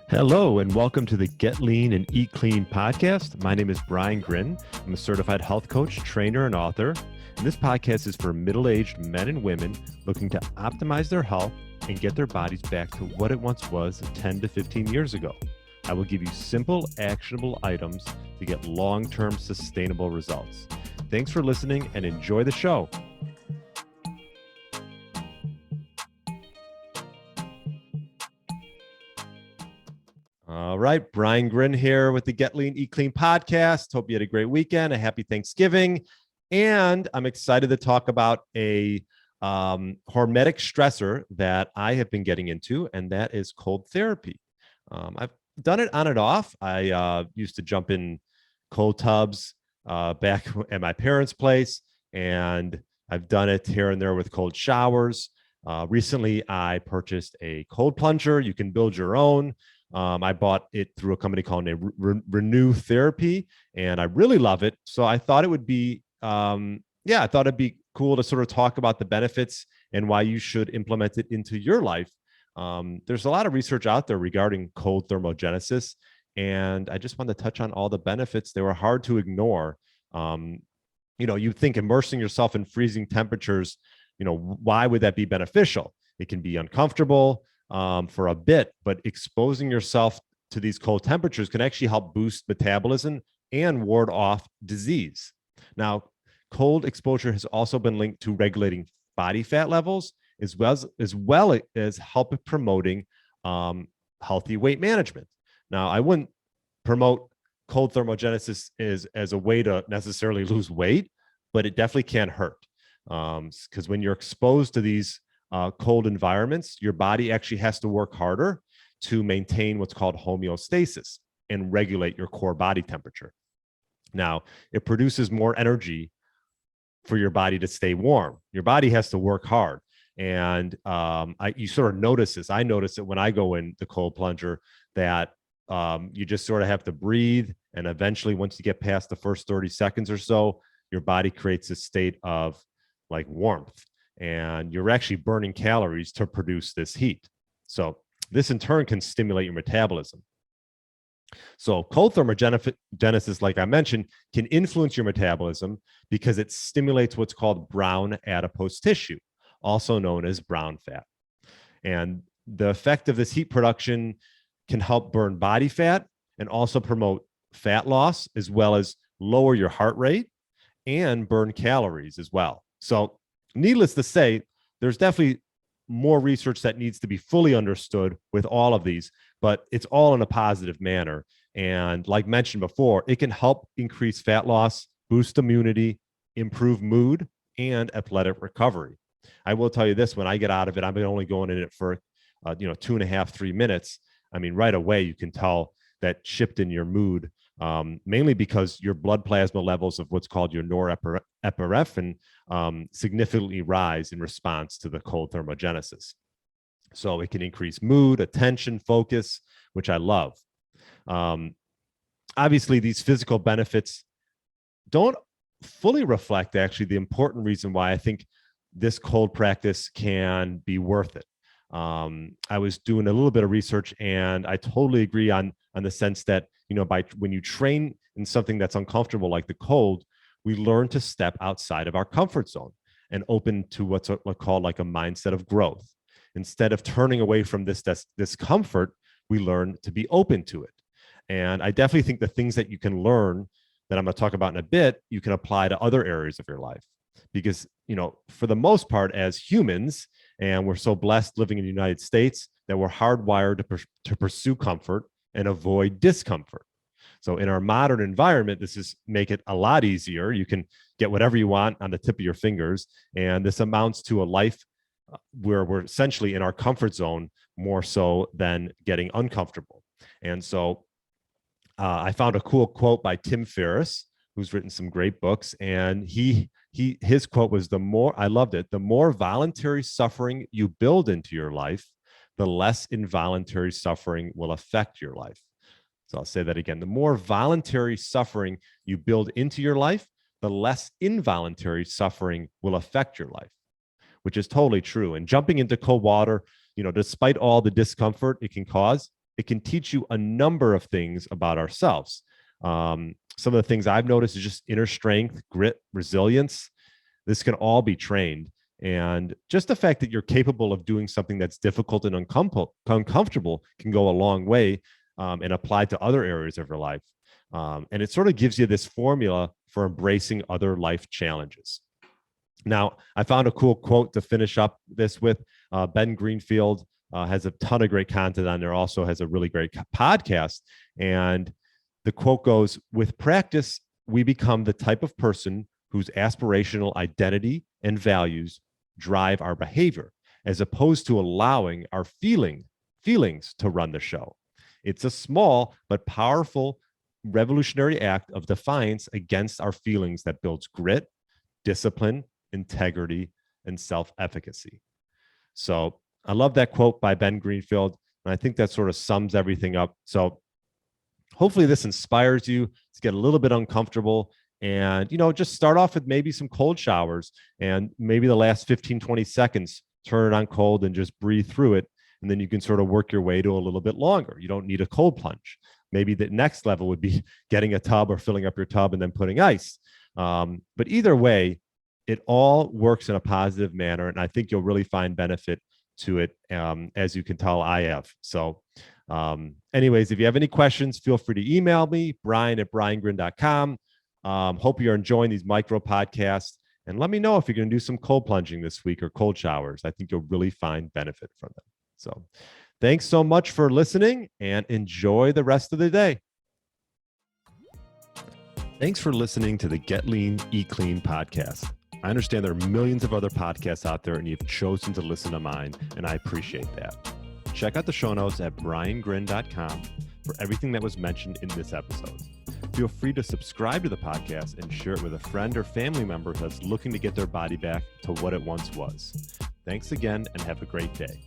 Hello, and welcome to the Get Lean and Eat Clean podcast. My name is Brian Grin. I'm a certified health coach, trainer, and author. And this podcast is for middle-aged men and women looking to optimize their health and get their bodies back to what it once was 10 to 15 years ago. I will give you simple, actionable items to get long-term sustainable results. Thanks for listening and enjoy the show. All right, Brian Grin here with the Get Lean, Eat Clean podcast. Hope you had a great weekend, a happy Thanksgiving. And I'm excited to talk about a hormetic stressor that I have been getting into, and that is cold therapy. I've done it on and off. I used to jump in cold tubs back at my parents' place, and I've done it here and there with cold showers. Recently, I purchased a cold plunger. You can build your own. I bought it through a company called Renew Therapy, and I really love it. So I thought it would be, I thought it'd be cool to sort of talk about the benefits and why you should implement it into your life. There's a lot of research out there regarding cold thermogenesis, and I just wanted to touch on all the benefits. They were hard to ignore. You think immersing yourself in freezing temperatures, why would that be beneficial? It can be uncomfortable for a bit, but exposing yourself to these cold temperatures can actually help boost metabolism and ward off disease. Now, cold exposure has also been linked to regulating body fat levels, as well as help promoting healthy weight management. Now, I wouldn't promote cold thermogenesis as a way to necessarily lose weight, but it definitely can hurt. Because when you're exposed to these cold environments, your body actually has to work harder to maintain what's called homeostasis and regulate your core body temperature. Now, it produces more energy for your body to stay warm. Your body has to work hard. And you sort of notice this. I notice it when I go in the cold plunger that you just sort of have to breathe. And eventually, once you get past the first 30 seconds or so, your body creates a state of like warmth. And you're actually burning calories to produce this heat. So this in turn can stimulate your metabolism. So cold thermogenesis, like I mentioned, can influence your metabolism because it stimulates what's called brown adipose tissue, also known as brown fat. And the effect of this heat production can help burn body fat and also promote fat loss, as well as lower your heart rate and burn calories as well. So needless to say, there's definitely more research that needs to be fully understood with all of these, but it's all in a positive manner. And like mentioned before, it can help increase fat loss, boost immunity, improve mood, and athletic recovery. I will tell you this, when I get out of it, I'm only going in it for 2.5, 3 minutes. I mean, right away, you can tell that shift in your mood, mainly because your blood plasma levels of what's called your norepinephrine significantly rise in response to the cold thermogenesis. So it can increase mood, attention, focus, which I love. Obviously, these physical benefits don't fully reflect actually the important reason why I think this cold practice can be worth it. I was doing a little bit of research, and I totally agree on the sense that, when you train in something that's uncomfortable like the cold, we learn to step outside of our comfort zone and open to what's called like a mindset of growth. Instead of turning away from this discomfort, we learn to be open to it. And I definitely think the things that you can learn that I'm going to talk about in a bit, you can apply to other areas of your life. Because, for the most part, as humans, and we're so blessed living in the United States that we're hardwired to pursue comfort and avoid discomfort. So in our modern environment, this is make it a lot easier. You can get whatever you want on the tip of your fingers. And this amounts to a life where we're essentially in our comfort zone more so than getting uncomfortable. And so I found a cool quote by Tim Ferriss, who's written some great books. And his quote was, I loved it, the more voluntary suffering you build into your life, the less involuntary suffering will affect your life. So I'll say that again. The more voluntary suffering you build into your life, the less involuntary suffering will affect your life, which is totally true. And jumping into cold water, despite all the discomfort it can cause, it can teach you a number of things about ourselves. Some of the things I've noticed is just inner strength, grit, resilience. This can all be trained. And just the fact that you're capable of doing something that's difficult and uncomfortable can go a long way, and apply to other areas of your life. And it sort of gives you this formula for embracing other life challenges. Now, I found a cool quote to finish up this with. Ben Greenfield has a ton of great content on there, also has a really great podcast. And the quote goes, "With practice, we become the type of person whose aspirational identity and values drive our behavior, as opposed to allowing our feelings to run the show. It's a small but powerful revolutionary act of defiance against our feelings that builds grit, discipline, integrity, and self-efficacy." So I love that quote by Ben Greenfield. And I think that sort of sums everything up. So hopefully this inspires you to get a little bit uncomfortable and, just start off with maybe some cold showers, and maybe the last 15, 20 seconds, turn it on cold and just breathe through it. And then you can sort of work your way to a little bit longer. You don't need a cold plunge. Maybe the next level would be getting a tub or filling up your tub and then putting ice. But either way, it all works in a positive manner. And I think you'll really find benefit to it, as you can tell I have. So anyways, if you have any questions, feel free to email me, brian@briangrin.com. Hope you're enjoying these micro podcasts, and let me know if you're going to do some cold plunging this week or cold showers. I think you'll really find benefit from them. So thanks so much for listening, and enjoy the rest of the day. Thanks for listening to the Get Lean, Eat Clean podcast. I understand there are millions of other podcasts out there, and you've chosen to listen to mine, and I appreciate that. Check out the show notes at briangrin.com for everything that was mentioned in this episode. Feel free to subscribe to the podcast and share it with a friend or family member that's looking to get their body back to what it once was. Thanks again, and have a great day.